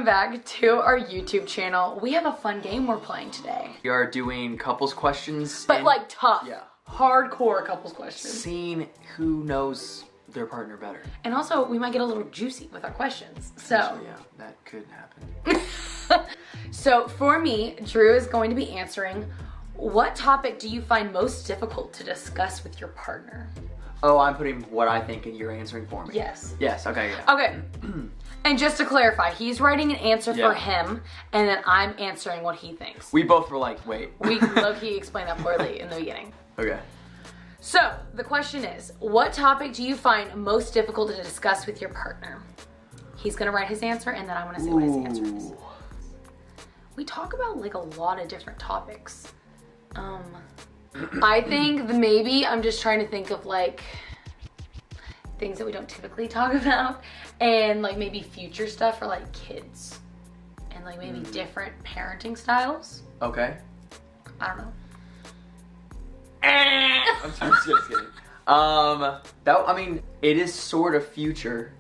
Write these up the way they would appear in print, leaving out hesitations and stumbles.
welcome back to our YouTube channel. We have a fun game we're playing today. We are doing couples questions. But like tough. Yeah. Hardcore couples questions. Seeing who knows their partner better. And also, we might get a little juicy with our questions. So yeah, that could happen. So for me, Drew is going to be answering, what topic do you find most difficult to discuss with your partner? Oh, I'm putting what I think and you're answering for me. Yes. Yes, okay, yeah. Okay. And just to clarify, he's writing an answer for him, and then I'm answering what he thinks. We both were like, wait. We low-key explained that poorly in the beginning. Okay. So, the question is, what topic do you find most difficult to discuss with your partner? He's gonna write his answer, and then I wanna say what his answer is. We talk about like a lot of different topics. I think maybe I'm just trying to think of like things that we don't typically talk about, and like maybe future stuff for like kids, and like maybe different parenting styles. Okay. I don't know. I'm just kidding. I mean, it is sort of future.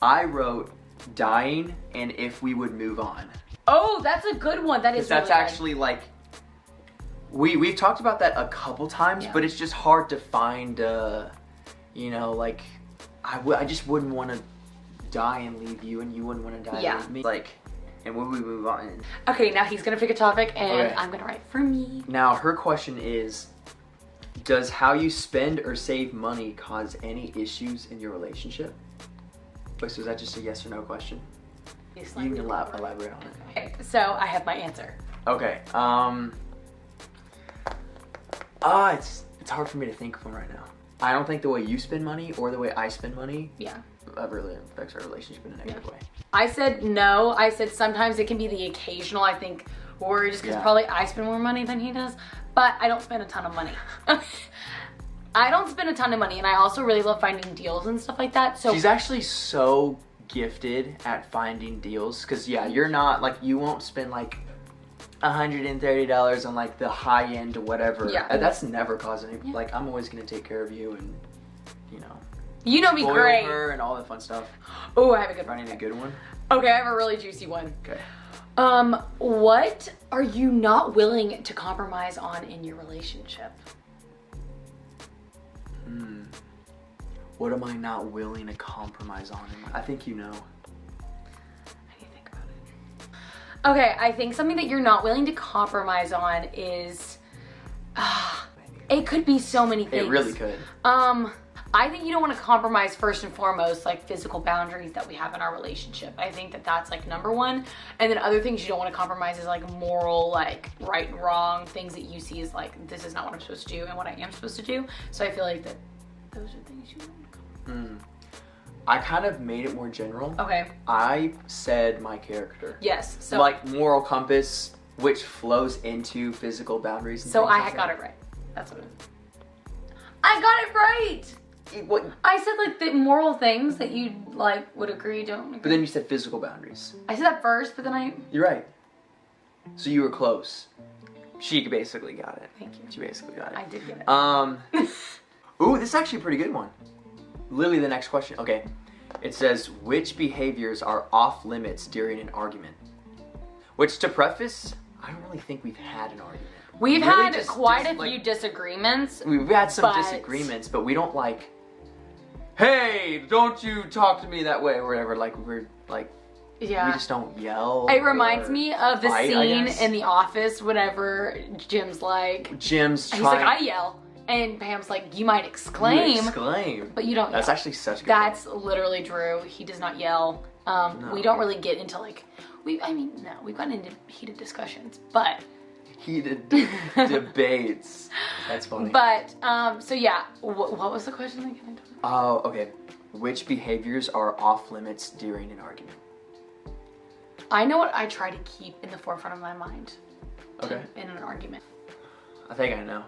I wrote dying and if we would move on. Oh, that's a good one. That is. That's really actually like we've talked about that a couple times, but it's just hard to find. You know, like I just wouldn't want to die and leave you, and you wouldn't want to die and leave me. Like, and when we move on. Okay, now he's gonna pick a topic, and I'm gonna write for me. Now her question is, does how you spend or save money cause any issues in your relationship? So is that just a yes or no question? You can elaborate on it. Okay, so I have my answer. Okay. It's hard for me to think of one right now. I don't think the way you spend money or the way I spend money really affects our relationship in a negative way. I said no. I said sometimes it can be the occasional. I think worry just because probably I spend more money than he does, but I don't spend a ton of money. I don't spend a ton of money, and I also really love finding deals and stuff like that. So she's actually so gifted at finding deals, because you're not like, you won't spend like $130 on like the high end or whatever. That's never caused any like, I'm always gonna take care of you, and you know me great, her and all that fun stuff. Oh, I have a good one. Finding a good one. Okay, I have a really juicy one. Okay. What are you not willing to compromise on in your relationship? What am I not willing to compromise on? I think you know. How do you think about it? Okay, I think something that you're not willing to compromise on is, it could be so many things. It really could. I think you don't want to compromise first and foremost like physical boundaries that we have in our relationship. I think that that's like number one. And then other things you don't want to compromise is like moral, like right and wrong, things that you see as like, this is not what I'm supposed to do and what I am supposed to do. So I feel like that those are things you don't want to compromise. I kind of made it more general. Okay. I said my character. Yes. So like moral compass, which flows into physical boundaries. And so I got it right. That's what I got it right. What? I said like the moral things that you like would agree, don't agree. But then you said physical boundaries. I said that first, but then You're right. So you were close. She basically got it. Thank you. She basically got it. I did get it. Ooh, this is actually a pretty good one. Literally the next question. Okay. It says, which behaviors are off limits during an argument? Which, to preface, I don't really think we've had an argument. We've had quite a few disagreements. We've had some disagreements, but we don't like, hey, don't you talk to me that way or whatever. Like, we're like, we just don't yell. It reminds me of the scene in The Office whenever Jim's like, he's like, I yell. And Pam's like, you might exclaim. You exclaim. But you don't That's yell. actually such a good That's literally Drew. He does not yell. No. We don't really get into like, we've gotten into heated discussions, but. Heated debates. That's funny. But, so yeah, what was the question again? Oh, okay. Which behaviors are off limits during an argument? I know what I try to keep in the forefront of my mind. Okay. In an argument. I think I know.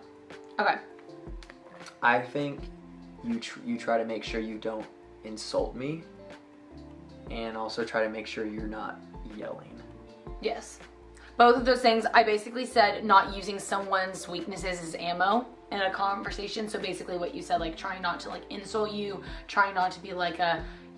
Okay. I think you try to make sure you don't insult me, and also try to make sure you're not yelling. Yes. Both of those things, I basically said not using someone's weaknesses as ammo in a conversation. So basically what you said, like trying not to like insult you, trying not to be like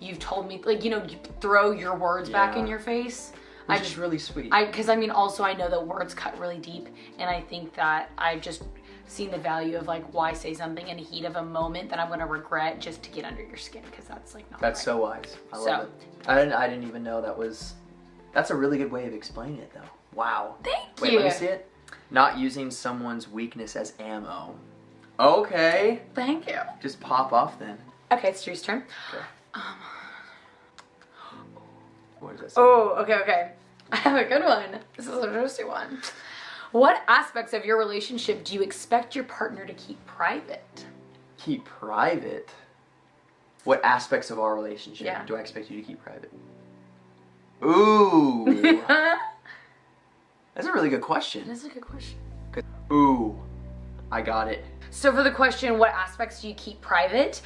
you've told me, like, you throw your words back in your face. Which is really sweet. Because I mean, also I know that words cut really deep, and I think that I've just seen the value of like, why say something in the heat of a moment that I'm going to regret just to get under your skin, because that's like not That's right. so wise. I love it. I didn't even know that's a really good way of explaining it though. Wow. Thank Wait, you. let me see it. Not using someone's weakness as ammo. Okay. Thank you. Just pop off then. Okay, it's Drew's turn. Okay. What is that? Oh, okay. I have a good one. This is a juicy one. What aspects of your relationship do you expect your partner to keep private? Keep private? What aspects of our relationship Yeah. do I expect you to keep private? Ooh. That's a really good question. That is a good question. Ooh. I got it. So for the question, what aspects do you keep private?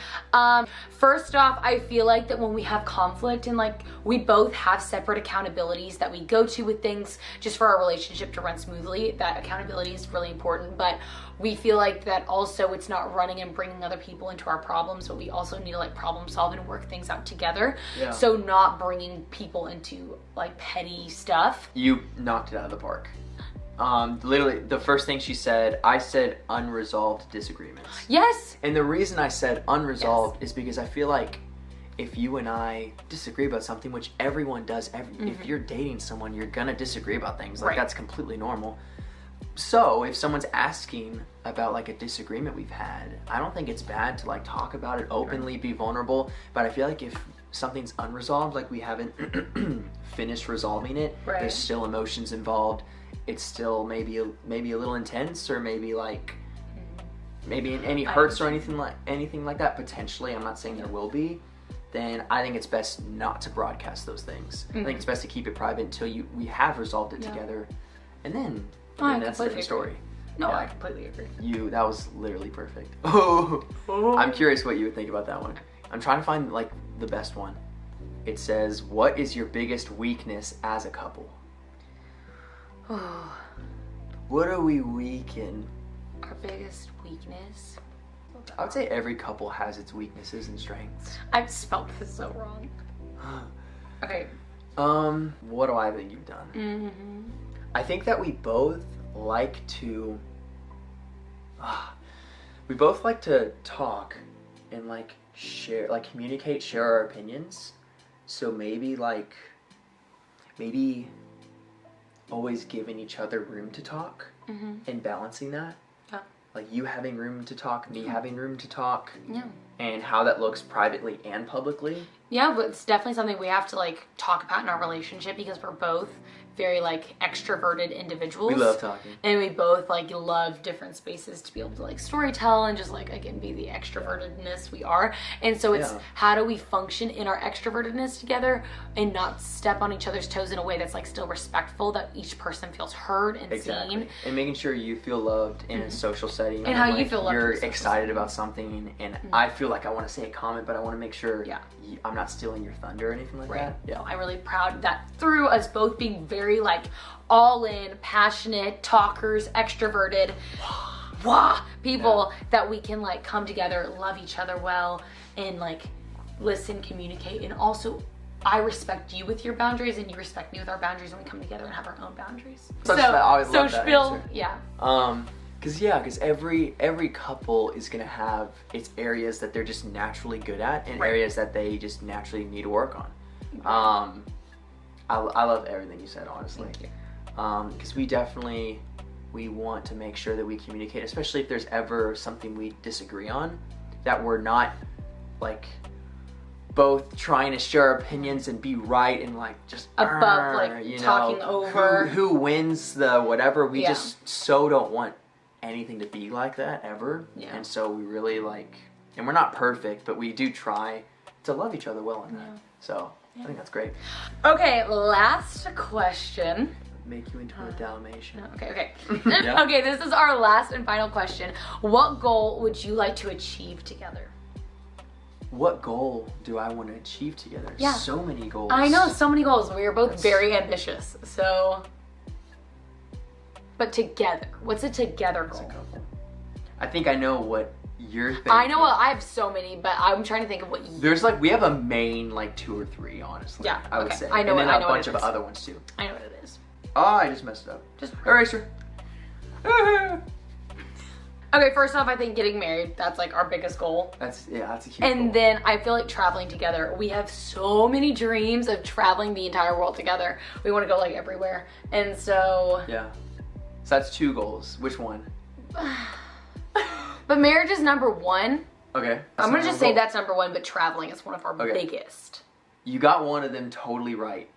First off, I feel like that when we have conflict and like we both have separate accountabilities that we go to with things just for our relationship to run smoothly, that accountability is really important. But we feel like that also it's not running and bringing other people into our problems, but we also need to like problem solve and work things out together. Yeah. So not bringing people into like petty stuff. You knocked it out of the park. Literally, the first thing she said, I said unresolved disagreements. Yes. And the reason I said unresolved is because I feel like if you and I disagree about something, which everyone does, if you're dating someone, you're gonna disagree about things. Like, that's completely normal. So if someone's asking about like a disagreement we've had, I don't think it's bad to like talk about it openly, be vulnerable. But I feel like if something's unresolved, like we haven't finished resolving it, there's still emotions involved. It's still maybe a little intense, or maybe any hurts or anything like that. Potentially, I'm not saying there will be. Then I think it's best not to broadcast those things. I think it's best to keep it private until we have resolved it together, and then that's a different story. No, I completely agree. That was literally perfect. Oh, I'm curious what you would think about that one. I'm trying to find like the best one. It says, "What is your biggest weakness as a couple?" What are we weak in? Our biggest weakness? I would say every couple has its weaknesses and strengths. I've spelled this so wrong. Okay. What do I think you've done? I think that we both like to talk and like share, like communicate, share our opinions. So maybe always giving each other room to talk and balancing that. Yeah. Like you having room to talk, me having room to talk. Yeah. And how that looks privately and publicly. Yeah, but it's definitely something we have to like talk about in our relationship, because we're both very like extroverted individuals. We love talking. And we both like love different spaces to be able to like storytell and just like, again, be the extrovertedness we are. And so it's how do we function in our extrovertedness together and not step on each other's toes in a way that's like still respectful, that each person feels heard and seen. And making sure you feel loved in a social setting. And how you feel loved. You're excited about something, and I feel like I want to say a comment, but I want to make sure I'm not stealing your thunder or anything like that. Yeah. I'm really proud that through us both being very like all in, passionate talkers, extroverted people, that we can like come together, love each other well, and like listen, communicate, and also I respect you with your boundaries and you respect me with our boundaries, and we come together and have our own boundaries. I always love that spiel, answer. Because every couple is gonna have its areas that they're just naturally good at, and areas that they just naturally need to work on. I love everything you said, honestly. Because we want to make sure that we communicate, especially if there's ever something we disagree on, that we're not like both trying to share our opinions and be right and like just above like talking over who wins the whatever. We just so don't want anything to be like that ever. And so we really like, and we're not perfect, but we do try to love each other well in that. So I think that's great. Okay, last question. Make you into a Dalmatian. Okay. Okay, this is our last and final question. What goal would you like to achieve together? What goal do I want to achieve together? Yeah. So many goals. I know, so many goals. We are both very ambitious. So, but together, what's a together goal? I think I know what you're thinking. I know I have so many, but I'm trying to think of what you... There's like, we have a main like 2 or 3, honestly. Yeah, I would say. I know, and then I know a bunch what of it is. other ones too. I know what it is. Oh, I just messed it up. Just eraser. Okay, first off, I think getting married, that's like our biggest goal. That's a huge And goal. then I feel like traveling together. We have so many dreams of traveling the entire world together. We want to go like everywhere. And so... Yeah. So that's 2 goals. Which one? But marriage is number 1. Okay. I'm going to just say that's number 1, but traveling is one of our biggest. You got one of them totally right.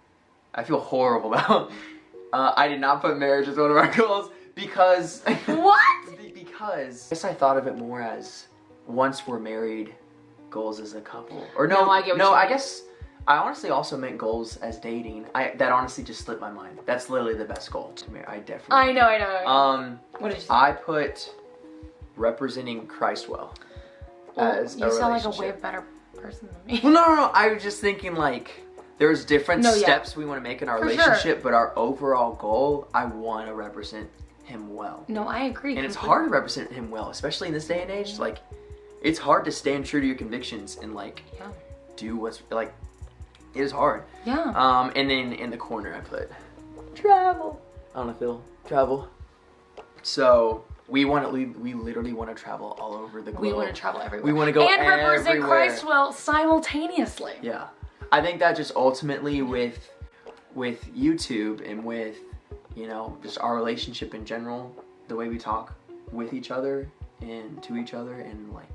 I feel horrible now. I did not put marriage as one of our goals because... What? Because I guess I thought of it more as once we're married, goals as a couple. Or no, I get what you mean. I guess I honestly also meant goals as dating. That honestly just slipped my mind. That's literally the best goal to me. I definitely. I know. What did you say? I put representing Christ well. As you sound like a way better person than me. Well, no. I was just thinking like there's different steps we want to make in our relationship, but our overall goal, I want to represent him well. No, I agree. And it's hard to represent him well, especially in this day and age. Like, it's hard to stand true to your convictions and like do what's like. It is hard. Yeah. And then in the corner I put travel. I don't know, Phil. Travel. So we literally want to travel all over the globe. We want to travel everywhere. We want to go and represent everywhere. Christ well simultaneously. Yeah. I think that just ultimately with YouTube and with, you know, just our relationship in general, the way we talk with each other and to each other and like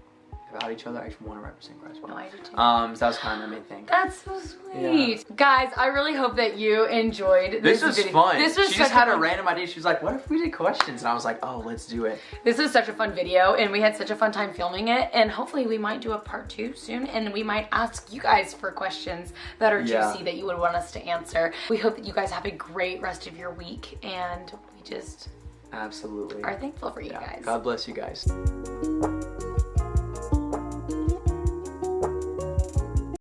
about each other, I just want to represent Christ well. No, I do too. So that's kind of my main thing. That's so sweet. Yeah. Guys, I really hope that you enjoyed this was video. Fun. This was she just had a random idea. She was like, what if we did questions? And I was like, oh, let's do it. This is such a fun video and we had such a fun time filming it, and hopefully we might do a part 2 soon, and we might ask you guys for questions that are juicy that you would want us to answer. We hope that you guys have a great rest of your week, and we just absolutely are thankful for you guys. God bless you guys.